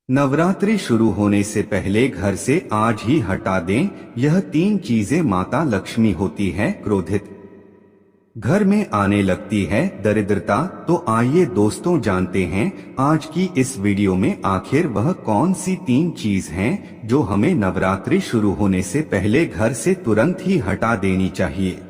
नवरात्रि शुरू होने से पहले घर से आज ही हटा दें यह 3 चीजें। माता लक्ष्मी होती है क्रोधित, घर में आने लगती है दरिद्रता। तो आइए दोस्तों जानते हैं आज की इस वीडियो में आखिर वह कौन सी 3 चीज हैं जो हमें नवरात्रि शुरू होने से पहले घर से तुरंत ही हटा देनी चाहिए।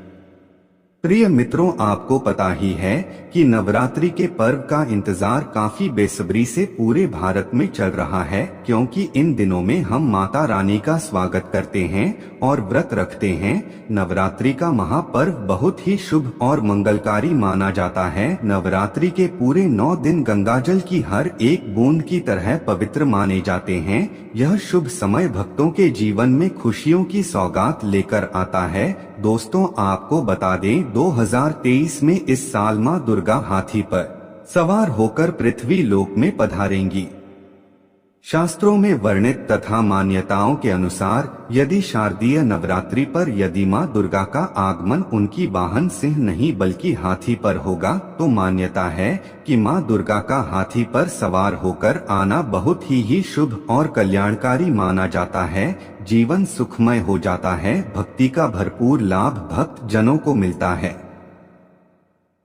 प्रिय मित्रों, आपको पता ही है कि नवरात्रि के पर्व का इंतजार काफी बेसब्री से पूरे भारत में चल रहा है, क्योंकि इन दिनों में हम माता रानी का स्वागत करते हैं और व्रत रखते हैं। नवरात्रि का महापर्व बहुत ही शुभ और मंगलकारी माना जाता है। नवरात्रि के पूरे 9 दिन गंगाजल की हर एक बूंद की तरह पवित्र माने जाते हैं। यह शुभ समय भक्तों के जीवन में खुशियों की सौगात लेकर आता है। दोस्तों, आपको बता दें 2023 में इस साल मां दुर्गा हाथी पर सवार होकर पृथ्वी लोक में पधारेंगी। शास्त्रों में वर्णित तथा मान्यताओं के अनुसार यदि शारदीय नवरात्रि पर यदि मां दुर्गा का आगमन उनकी वाहन सिंह नहीं बल्कि हाथी पर होगा, तो मान्यता है कि मां दुर्गा का हाथी पर सवार होकर आना बहुत ही शुभ और कल्याणकारी माना जाता है। जीवन सुखमय हो जाता है, भक्ति का भरपूर लाभ भक्त जनों को मिलता है।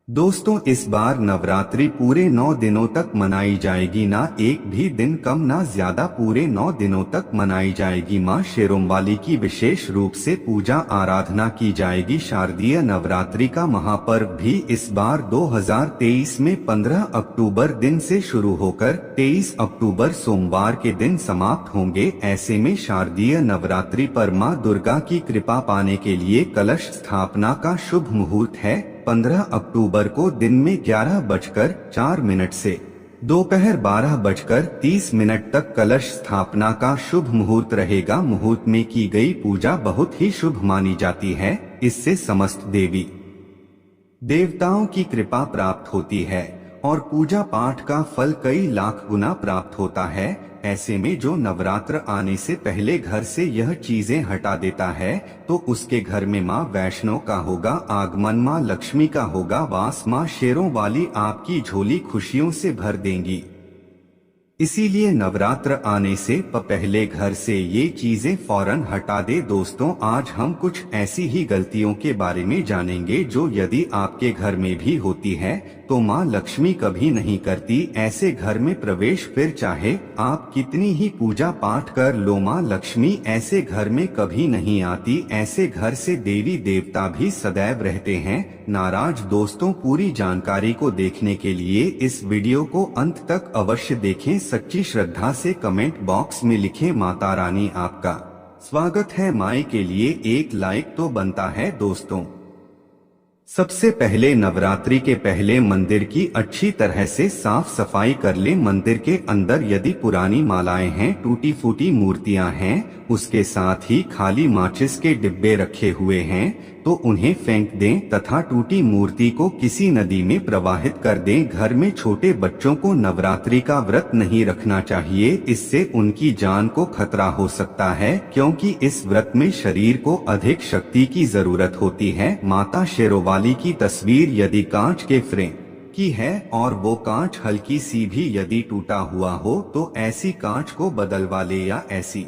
दोस्तों, इस बार नवरात्रि पूरे 9 दिनों तक मनाई जाएगी, ना एक भी दिन कम ना ज्यादा, पूरे 9 दिनों तक मनाई जाएगी। मां शेरोंवाली की विशेष रूप से पूजा आराधना की जाएगी। शारदीय नवरात्रि का महापर्व भी इस बार 2023 में 15 अक्टूबर दिन से शुरू होकर 23 अक्टूबर सोमवार के दिन समाप्त होंगे। ऐसे में शारदीय नवरात्रि पर मां दुर्गा की कृपा पाने के लिए कलश स्थापना का शुभ मुहूर्त है। 15 अक्टूबर को दिन में 11:04 से दोपहर 12:30 तक कलश स्थापना का शुभ मुहूर्त रहेगा। मुहूर्त में की गई पूजा बहुत ही शुभ मानी जाती है। इससे समस्त देवी देवताओं की कृपा प्राप्त होती है और पूजा पाठ का फल कई लाख गुना प्राप्त होता है। ऐसे में जो नवरात्र आने से पहले घर से यह चीजें हटा देता है, तो उसके घर में मां वैष्णो का होगा आगमन, मां लक्ष्मी का होगा वास, मां शेरों वाली आपकी झोली खुशियों से भर देंगी। इसीलिए नवरात्र आने से पहले घर से ये चीजें फौरन हटा दे। दोस्तों, आज हम कुछ ऐसी ही गलतियों के बारे में जानेंगे जो यदि आपके घर में भी होती है तो मां लक्ष्मी कभी नहीं करती ऐसे घर में प्रवेश। फिर चाहे आप कितनी ही पूजा पाठ कर लो, मां लक्ष्मी ऐसे घर में कभी नहीं आती। ऐसे घर से देवी देवता भी सदैव रहते हैं नाराज। दोस्तों, पूरी जानकारी को देखने के लिए इस वीडियो को अंत तक अवश्य देखें। सच्ची श्रद्धा से कमेंट बॉक्स में लिखें माता रानी आपका स्वागत है। माई के लिए एक लाइक तो बनता है। दोस्तों, सबसे पहले नवरात्रि के पहले मंदिर की अच्छी तरह से साफ सफाई कर ले। मंदिर के अंदर यदि पुरानी मालाएं हैं, टूटी फूटी मूर्तियां हैं, उसके साथ ही खाली माचिस के डिब्बे रखे हुए हैं, तो उन्हें फेंक दें तथा टूटी मूर्ति को किसी नदी में प्रवाहित कर दें। घर में छोटे बच्चों को नवरात्रि का व्रत नहीं रखना चाहिए, इससे उनकी जान को खतरा हो सकता है, क्योंकि इस व्रत में शरीर को अधिक शक्ति की जरूरत होती है। माता शेरोवाली की तस्वीर यदि कांच के फ्रेम की है और वो कांच हल्की सी भी यदि टूटा हुआ हो, तो ऐसी कांच को बदलवा ले या ऐसी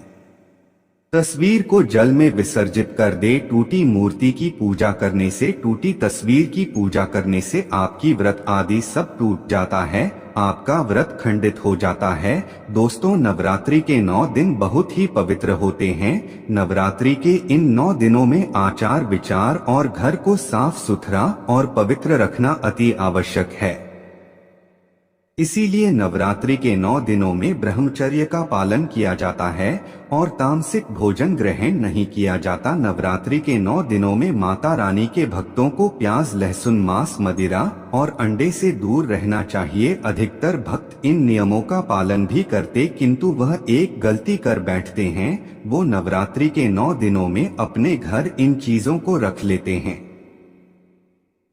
तस्वीर को जल में विसर्जित कर दे। टूटी मूर्ति की पूजा करने से, टूटी तस्वीर की पूजा करने से आपकी व्रत आदि सब टूट जाता है, आपका व्रत खंडित हो जाता है। दोस्तों, नवरात्रि के 9 दिन बहुत ही पवित्र होते हैं। नवरात्रि के इन 9 दिनों में आचार विचार और घर को साफ सुथरा और पवित्र रखना अति आवश्यक है। इसीलिए नवरात्रि के 9 दिनों में ब्रह्मचर्य का पालन किया जाता है और तामसिक भोजन ग्रहण नहीं किया जाता। नवरात्रि के 9 दिनों में माता रानी के भक्तों को प्याज, लहसुन, मांस, मदिरा और अंडे से दूर रहना चाहिए। अधिकतर भक्त इन नियमों का पालन भी करते, किंतु वह एक गलती कर बैठते हैं, वो नवरात्रि के 9 दिनों में अपने घर इन चीजों को रख लेते हैं।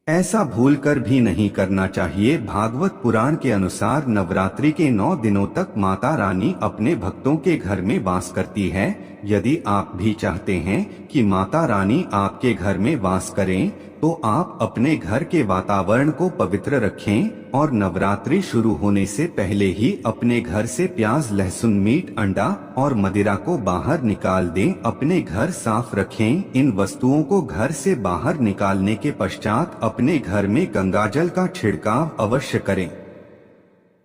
ऐसा भूलकर भी नहीं करना चाहिए। भागवत पुराण के अनुसार नवरात्रि के 9 दिनों तक माता रानी अपने भक्तों के घर में वास करती है। यदि आप भी चाहते हैं कि माता रानी आपके घर में वास करें, तो आप अपने घर के वातावरण को पवित्र रखें और नवरात्रि शुरू होने से पहले ही अपने घर से प्याज, लहसुन, मीट, अंडा और मदिरा को बाहर निकाल दें। अपने घर साफ रखें। इन वस्तुओं को घर से बाहर निकालने के पश्चात अपने घर में गंगाजल का छिड़काव अवश्य करें।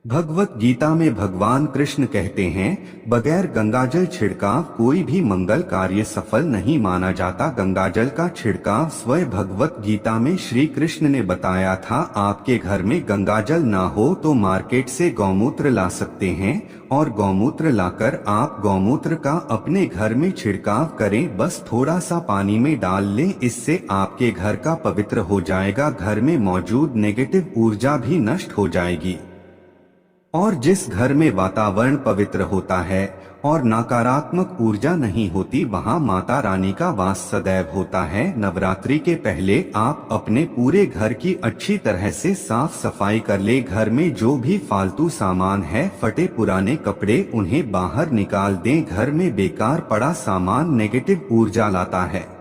भगवत गीता में भगवान कृष्ण कहते हैं, बगैर गंगाजल छिड़काव कोई भी मंगल कार्य सफल नहीं माना जाता। गंगाजल का छिड़काव स्वयं भगवत गीता में श्री कृष्ण ने बताया था। आपके घर में गंगाजल ना हो तो मार्केट से गौमूत्र ला सकते हैं और गौमूत्र लाकर आप गौमूत्र का अपने घर में छिड़काव करें। बस थोड़ा सा पानी में डाल लें, इससे आपके घर का पवित्र हो जाएगा। घर में मौजूद नेगेटिव ऊर्जा भी नष्ट हो जाएगी और जिस घर में वातावरण पवित्र होता है और नकारात्मक ऊर्जा नहीं होती, वहां माता रानी का वास सदैव होता है। नवरात्रि के पहले आप अपने पूरे घर की अच्छी तरह से साफ सफाई कर ले। घर में जो भी फालतू सामान है, फटे पुराने कपड़े, उन्हें बाहर निकाल दें। घर में बेकार पड़ा सामान नेगेटिव ऊर्जा लाता है,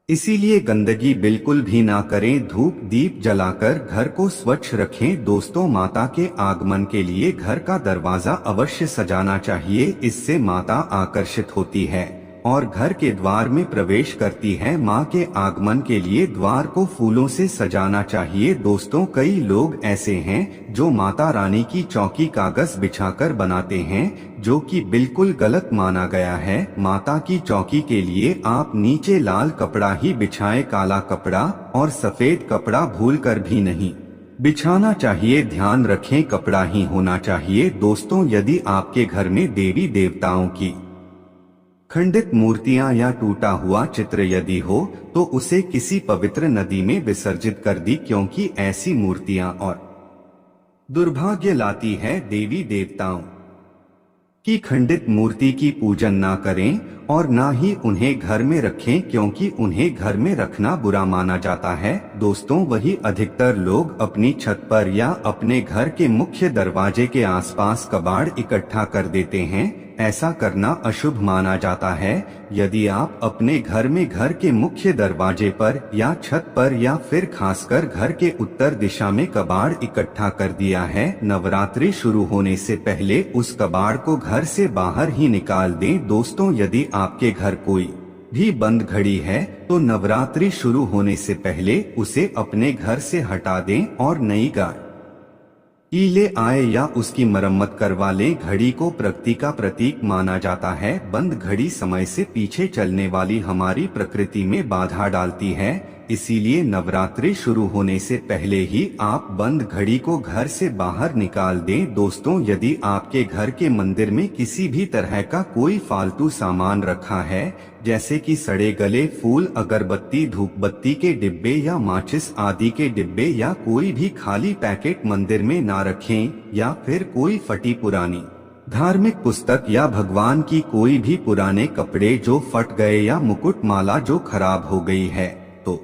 इसीलिए गंदगी बिल्कुल भी ना करें। धूप दीप जलाकर घर को स्वच्छ रखें। दोस्तों, माता के आगमन के लिए घर का दरवाजा अवश्य सजाना चाहिए। इससे माता आकर्षित होती है और घर के द्वार में प्रवेश करती है। माँ के आगमन के लिए द्वार को फूलों से सजाना चाहिए। दोस्तों, कई लोग ऐसे हैं जो माता रानी की चौकी कागज बिछाकर बनाते हैं, जो कि बिल्कुल गलत माना गया है। माता की चौकी के लिए आप नीचे लाल कपड़ा ही बिछाएं। काला कपड़ा और सफेद कपड़ा भूलकर भी नहीं बिछाना चाहिए। ध्यान रखें, कपड़ा ही होना चाहिए। दोस्तों, यदि आपके घर में देवी देवताओं की खंडित मूर्तियां या टूटा हुआ चित्र यदि हो तो उसे किसी पवित्र नदी में विसर्जित कर दी, क्योंकि ऐसी मूर्तियां और दुर्भाग्य लाती है। देवी देवताओं की खंडित मूर्ति की पूजन ना करें और ना ही उन्हें घर में रखें, क्योंकि उन्हें घर में रखना बुरा माना जाता है। दोस्तों, वही अधिकतर लोग अपनी छत पर या अपने घर के मुख्य दरवाजे के आसपास कबाड़ इकट्ठा कर देते हैं। ऐसा करना अशुभ माना जाता है। यदि आप अपने घर में घर के मुख्य दरवाजे पर या छत पर या फिर खासकर घर के उत्तर दिशा में कबाड़ इकट्ठा कर दिया है, नवरात्रि शुरू होने से पहले उस कबाड़ को घर से बाहर ही निकाल दें। दोस्तों, यदि आपके घर कोई भी बंद घड़ी है तो नवरात्रि शुरू होने से पहले उसे अपने घर से हटा दें और नई गाड़ी ले आए या उसकी मरम्मत करवा लें। घड़ी को प्रकृति का प्रतीक माना जाता है। बंद घड़ी समय से पीछे चलने वाली हमारी प्रकृति में बाधा डालती है, इसीलिए नवरात्रि शुरू होने से पहले ही आप बंद घड़ी को घर से बाहर निकाल दें। दोस्तों, यदि आपके घर के मंदिर में किसी भी तरह का कोई फालतू सामान रखा है, जैसे कि सड़े गले फूल, अगरबत्ती, धूपबत्ती के डिब्बे या माचिस आदि के डिब्बे, या कोई भी खाली पैकेट मंदिर में ना रखें, या फिर कोई फटी पुरानी धार्मिक पुस्तक या भगवान की कोई भी पुराने कपड़े जो फट गए या मुकुट माला जो खराब हो गई है, तो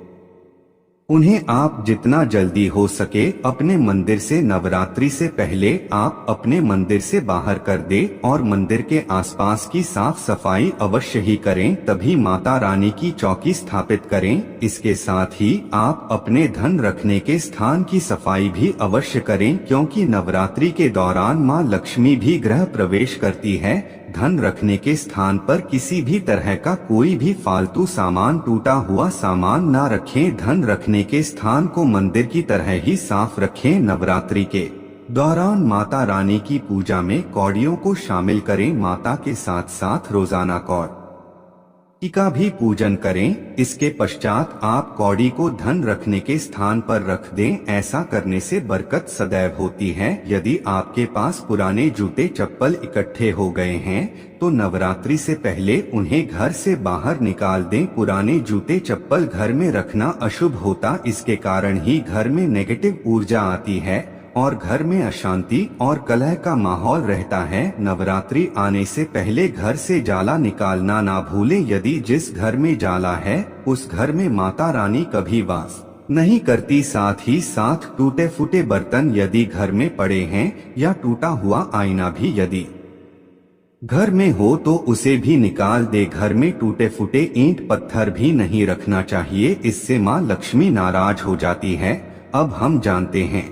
उन्हें आप जितना जल्दी हो सके अपने मंदिर से नवरात्रि से पहले आप अपने मंदिर से बाहर कर दें और मंदिर के आसपास की साफ सफाई अवश्य ही करें, तभी माता रानी की चौकी स्थापित करें। इसके साथ ही आप अपने धन रखने के स्थान की सफाई भी अवश्य करें, क्योंकि नवरात्रि के दौरान माँ लक्ष्मी भी गृह प्रवेश करती है। धन रखने के स्थान पर किसी भी तरह का कोई भी फालतू सामान, टूटा हुआ सामान ना रखें। धन रखने के स्थान को मंदिर की तरह ही साफ रखें। नवरात्रि के दौरान माता रानी की पूजा में कौड़ियों को शामिल करें। माता के साथ साथ रोजाना कौड़ी का भी पूजन करें। इसके पश्चात आप कौड़ी को धन रखने के स्थान पर रख दें। ऐसा करने से बरकत सदैव होती है। यदि आपके पास पुराने जूते चप्पल इकट्ठे हो गए हैं तो नवरात्रि से पहले उन्हें घर से बाहर निकाल दें। पुराने जूते चप्पल घर में रखना अशुभ होता, इसके कारण ही घर में नेगेटिव ऊर्जा आती है और घर में अशांति और कलह का माहौल रहता है। नवरात्रि आने से पहले घर से जाला निकालना ना भूलें। यदि जिस घर में जाला है उस घर में माता रानी कभी वास नहीं करती। साथ ही साथ टूटे फूटे बर्तन यदि घर में पड़े हैं या टूटा हुआ आईना भी यदि घर में हो तो उसे भी निकाल दे। घर में टूटे फूटे ईंट पत्थर भी नहीं रखना चाहिए, इससे माँ लक्ष्मी नाराज हो जाती है। अब हम जानते हैं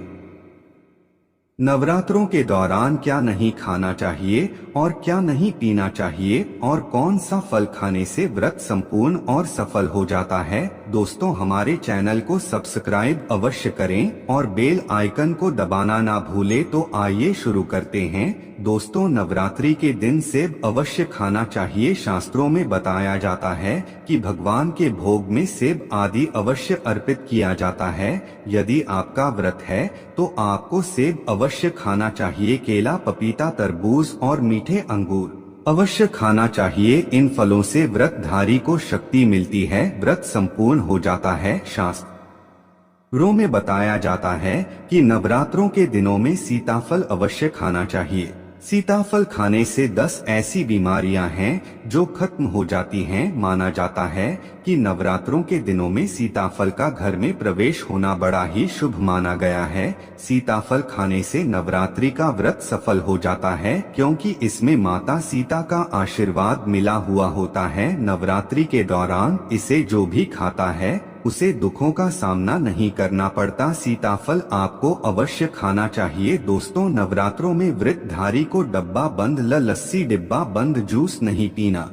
नवरात्रों के दौरान क्या नहीं खाना चाहिए और क्या नहीं पीना चाहिए और कौन सा फल खाने से व्रत संपूर्ण और सफल हो जाता है। दोस्तों, हमारे चैनल को सब्सक्राइब अवश्य करें और बेल आइकन को दबाना ना भूले। तो आइए शुरू करते हैं। दोस्तों, नवरात्रि के दिन सेब अवश्य खाना चाहिए। शास्त्रों में बताया जाता है कि भगवान के भोग में सेब आदि अवश्य अर्पित किया जाता है। यदि आपका व्रत है तो आपको सेब अवश्य खाना चाहिए। केला, पपीता, तरबूज और मीठे अंगूर अवश्य खाना चाहिए। इन फलों से व्रतधारी को शक्ति मिलती है, व्रत संपूर्ण हो जाता है। शास्त्रों में बताया जाता है कि नवरात्रों के दिनों में सीताफल अवश्य खाना चाहिए। सीताफल खाने से 10 ऐसी बीमारियां हैं जो खत्म हो जाती हैं। माना जाता है कि नवरात्रों के दिनों में सीताफल का घर में प्रवेश होना बड़ा ही शुभ माना गया है। सीताफल खाने से नवरात्रि का व्रत सफल हो जाता है, क्योंकि इसमें माता सीता का आशीर्वाद मिला हुआ होता है। नवरात्रि के दौरान इसे जो भी खाता है उसे दुखों का सामना नहीं करना पड़ता। सीताफल आपको अवश्य खाना चाहिए। दोस्तों, नवरात्रों में व्रतधारी को डब्बा बंद लस्सी, डिब्बा बंद जूस नहीं पीना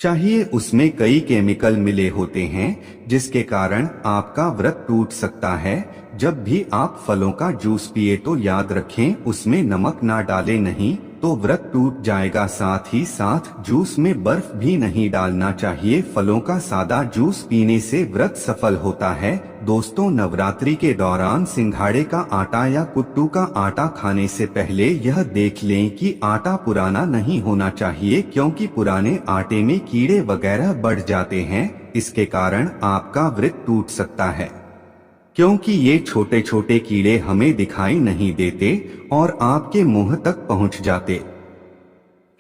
चाहिए। उसमें कई केमिकल मिले होते हैं जिसके कारण आपका व्रत टूट सकता है। जब भी आप फलों का जूस पिए तो याद रखें उसमें नमक ना डालें, नहीं तो व्रत टूट जाएगा। साथ ही साथ जूस में बर्फ भी नहीं डालना चाहिए। फलों का सादा जूस पीने से व्रत सफल होता है। दोस्तों, नवरात्रि के दौरान सिंघाड़े का आटा या कुट्टू का आटा खाने से पहले यह देख लें कि आटा पुराना नहीं होना चाहिए, क्योंकि पुराने आटे में कीड़े वगैरह बढ़ जाते हैं। इसके कारण आपका व्रत टूट सकता है, क्योंकि ये छोटे छोटे कीड़े हमें दिखाई नहीं देते और आपके मुंह तक पहुंच जाते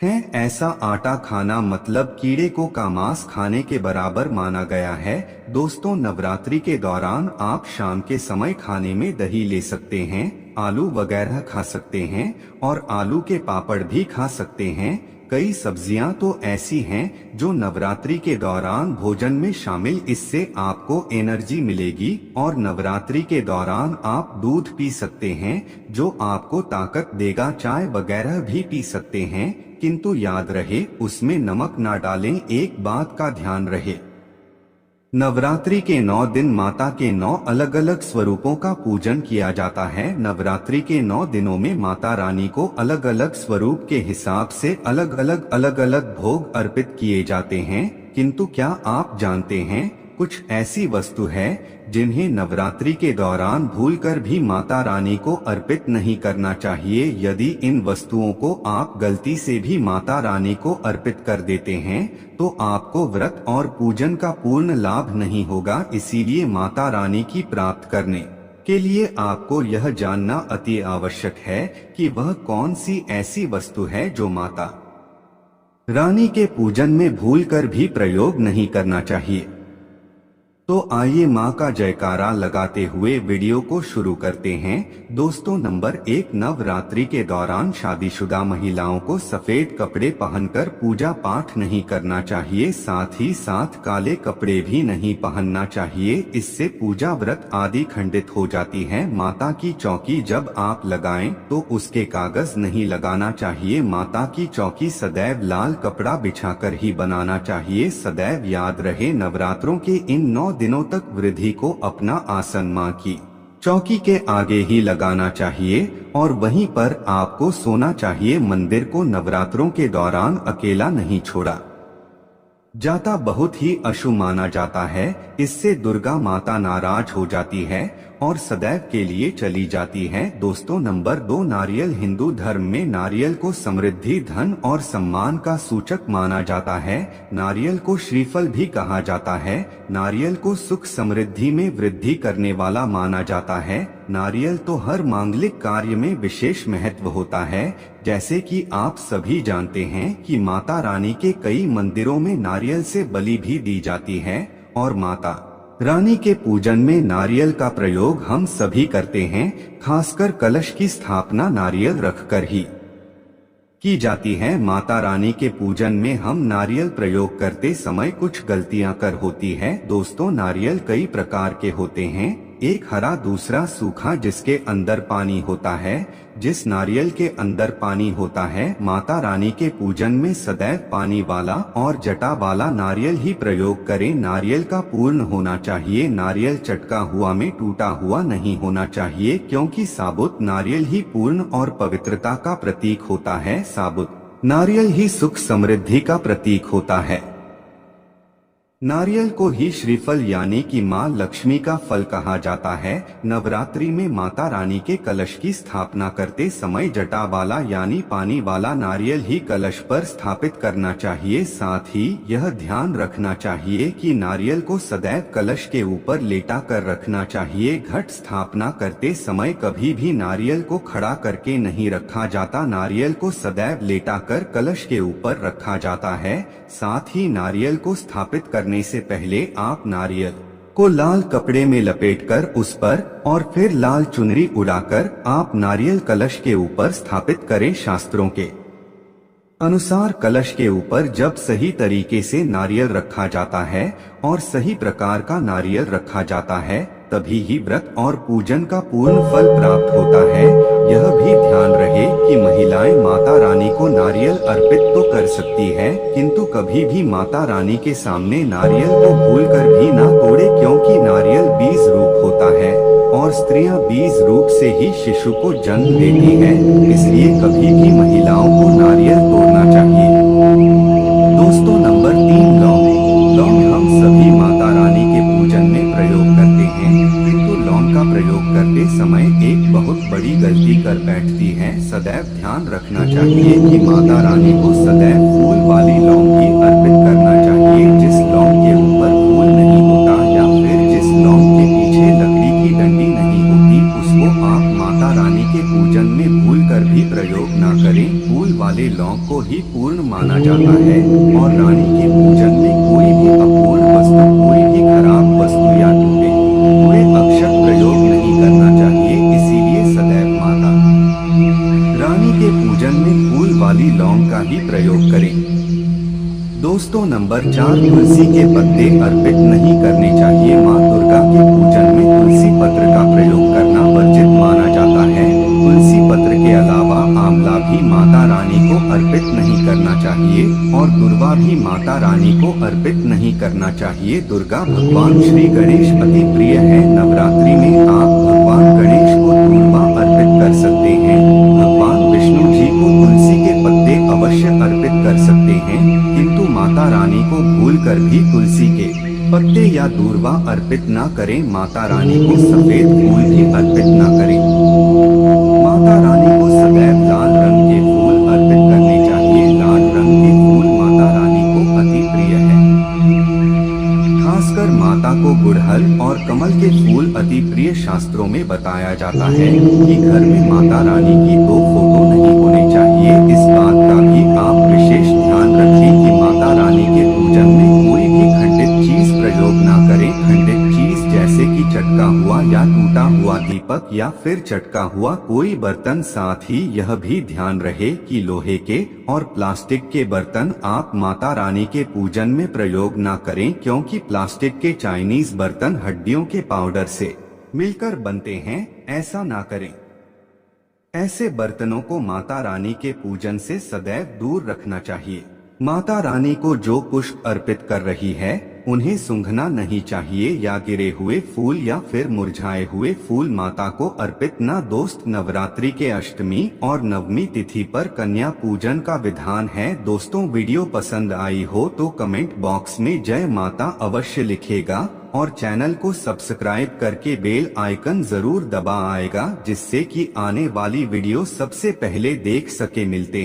हैं। ऐसा आटा खाना मतलब कीड़े को का मांस खाने के बराबर माना गया है। दोस्तों, नवरात्रि के दौरान आप शाम के समय खाने में दही ले सकते हैं, आलू वगैरह खा सकते हैं और आलू के पापड़ भी खा सकते हैं। कई सब्जियां तो ऐसी हैं जो नवरात्रि के दौरान भोजन में शामिल, इससे आपको एनर्जी मिलेगी। और नवरात्रि के दौरान आप दूध पी सकते हैं जो आपको ताकत देगा। चाय वगैरह भी पी सकते हैं, किंतु याद रहे उसमें नमक ना डालें। एक बात का ध्यान रहे, नवरात्रि के 9 दिन माता के 9 अलग अलग स्वरूपों का पूजन किया जाता है। नवरात्रि के 9 दिनों में माता रानी को अलग अलग स्वरूप के हिसाब से अलग अलग भोग अर्पित किए जाते हैं। किंतु क्या आप जानते हैं कुछ ऐसी वस्तु है जिन्हें नवरात्रि के दौरान भूलकर भी माता रानी को अर्पित नहीं करना चाहिए। यदि इन वस्तुओं को आप गलती से भी माता रानी को अर्पित कर देते हैं तो आपको व्रत और पूजन का पूर्ण लाभ नहीं होगा। इसीलिए माता रानी की प्राप्त करने के लिए आपको यह जानना अति आवश्यक है कि वह कौन सी ऐसी वस्तु है जो माता रानी के पूजन में भूलकर भी प्रयोग नहीं करना चाहिए। तो आइए माँ का जयकारा लगाते हुए वीडियो को शुरू करते हैं। दोस्तों, नंबर 1, नवरात्रि के दौरान शादीशुदा महिलाओं को सफेद कपड़े पहनकर पूजा पाठ नहीं करना चाहिए। साथ ही साथ काले कपड़े भी नहीं पहनना चाहिए, इससे पूजा व्रत आदि खंडित हो जाती है। माता की चौकी जब आप लगाएं तो उसके कागज नहीं लगाना चाहिए। माता की चौकी सदैव लाल कपड़ा बिछाकर ही बनाना चाहिए। सदैव याद रहे, नवरात्रों के इन 9 दिनों तक वृद्धि को अपना आसन मां की चौकी के आगे ही लगाना चाहिए और वहीं पर आपको सोना चाहिए। मंदिर को नवरात्रों के दौरान अकेला नहीं छोड़ा जाता, बहुत ही अशुभ माना जाता है। इससे दुर्गा माता नाराज हो जाती है और सदैव के लिए चली जाती है। दोस्तों, नंबर 2, नारियल। हिंदू धर्म में नारियल को समृद्धि, धन और सम्मान का सूचक माना जाता है। नारियल को श्रीफल भी कहा जाता है। नारियल को सुख समृद्धि में वृद्धि करने वाला माना जाता है। नारियल तो हर मांगलिक कार्य में विशेष महत्व होता है। जैसे कि आप सभी जानते हैं कि माता रानी के कई मंदिरों में नारियल से बलि भी दी जाती है और माता रानी के पूजन में नारियल का प्रयोग हम सभी करते हैं। खासकर कलश की स्थापना नारियल रखकर ही की जाती है। माता रानी के पूजन में हम नारियल प्रयोग करते समय कुछ गलतियां कर होती है। दोस्तों, नारियल कई प्रकार के होते हैं, एक हरा दूसरा सूखा जिसके अंदर पानी होता है। जिस नारियल के अंदर पानी होता है, माता रानी के पूजन में सदैव पानी वाला और जटा वाला नारियल ही प्रयोग करें। नारियल का पूर्ण होना चाहिए, नारियल चटका हुआ में टूटा हुआ नहीं होना चाहिए, क्योंकि साबुत नारियल ही पूर्ण और पवित्रता का प्रतीक होता है। साबुत नारियल ही सुख समृद्धि का प्रतीक होता है। नारियल को ही श्रीफल यानी कि माँ लक्ष्मी का फल कहा जाता है। नवरात्रि में माता रानी के कलश की स्थापना करते समय जटा वाला यानी पानी वाला नारियल ही कलश पर स्थापित करना चाहिए। साथ ही यह ध्यान रखना चाहिए कि नारियल को सदैव कलश के ऊपर लेटा कर रखना चाहिए। घट स्थापना करते समय कभी भी नारियल को खड़ा करके नहीं रखा जाता, नारियल को सदैव लेटा कर कलश के ऊपर रखा जाता है। साथ ही नारियल को स्थापित करने से पहले आप नारियल को लाल कपड़े में लपेटकर उस पर और फिर लाल चुनरी उड़ाकर आप नारियल कलश के ऊपर स्थापित करें। शास्त्रों के अनुसार कलश के ऊपर जब सही तरीके से नारियल रखा जाता है और सही प्रकार का नारियल रखा जाता है, तभी ही व्रत और पूजन का पूर्ण फल प्राप्त होता है। यह भी ध्यान रहे कि महिलाएं माता रानी को नारियल अर्पित तो कर सकती है, किंतु कभी भी माता रानी के सामने नारियल को भूलकर भी ना तोड़े, क्योंकि नारियल बीज रूप होता है और स्त्रियां बीज रूप से ही शिशु को जन्म देती है, इसलिए कभी भी महिलाओं को नारियल तोड़ना चाहिए। दोस्तों, नंबर 3 लौंग। लौंग हम सभी माता रानी के पूजन में प्रयोग करते हैं, किंतु लौंग का प्रयोग करते समय एक बहुत बड़ी गलती कर बैठती है। सदैव ध्यान रखना चाहिए कि माता रानी को सदैव फूल वाली लौंग ही अर्पित करना चाहिए। जिस लौंग के ऊपर फूल नहीं होता या फिर जिस लौंग के पीछे लकड़ी की डंडी नहीं होती, उसको आप माता रानी के पूजन में भूलकर भी प्रयोग न करें। फूल वाले लौंग को ही पूर्ण माना जाता है और रानी के पूजन में कोई भी अपूर्ण वस्तु, कोई भी खराब वस्तु या टूटे हुए अक्षत प्रयोग नहीं करना चाहिए। इसीलिए सदैव माता रानी के पूजन में फूल वाली लौंग का ही प्रयोग करें। दोस्तों, नंबर 4 तुलसी के पत्ते अर्पित नहीं करने चाहिए। माँ दुर्गा के पूजन में तुलसी पत्र का प्रयोग करना वर्जित माना जाता है। तुलसी पत्र के अलावा आंवला भी माता रानी को अर्पित नहीं करना चाहिए और दुर्वा भी माता रानी को अर्पित नहीं करना चाहिए। दुर्गा भगवान श्री गणेश अति प्रिय है। नवरात्रि में आप भगवान गणेश को दुर्वा अर्पित कर सकते हैं। भगवान विष्णु जी को तुलसी के पत्ते अवश्य अर्पित कर सकते हैं, किंतु माता रानी को भूलकर भी तुलसी के पत्ते या दूर्वा अर्पित न करें। माता रानी को सफेद फूल भी अर्पित न करें। माता रानी को सदैव लाल रंग के फूल अर्पित करने चाहिए। लाल रंग के फूल माता रानी को अति प्रिय है। खासकर माता को गुड़हल और कमल के फूल अति प्रिय। शास्त्रों में बताया जाता है कि घर में माता रानी की 2 फोटो नहीं होने चाहिए। इस बात का भी आप विशेष ध्यान रखें कि माता रानी के पूजन में कोई भी खंडित चीज प्रयोग ना करें। खंडित चीज जैसे कि चटका हुआ या टूटा हुआ दीपक या फिर चटका हुआ कोई बर्तन। साथ ही यह भी ध्यान रहे कि लोहे के और प्लास्टिक के बर्तन आप माता रानी के पूजन में प्रयोग ना करें, क्योंकि प्लास्टिक के चाइनीज बर्तन हड्डियों के पाउडर से मिलकर बनते हैं, ऐसा ना करें। ऐसे बर्तनों को माता रानी के पूजन से सदैव दूर रखना चाहिए। माता रानी को जो पुष्प अर्पित कर रही है उन्हें सूंघना नहीं चाहिए या गिरे हुए फूल या फिर मुरझाए हुए फूल माता को अर्पित न। दोस्त, नवरात्रि के अष्टमी और नवमी तिथि पर कन्या पूजन का विधान है। दोस्तों, वीडियो पसंद आई हो तो कमेंट बॉक्स में जय माता अवश्य लिखेगा और चैनल को सब्सक्राइब करके बेल आइकन जरूर दबा आएगा, जिससे कि आने वाली वीडियो सबसे पहले देख सके। मिलते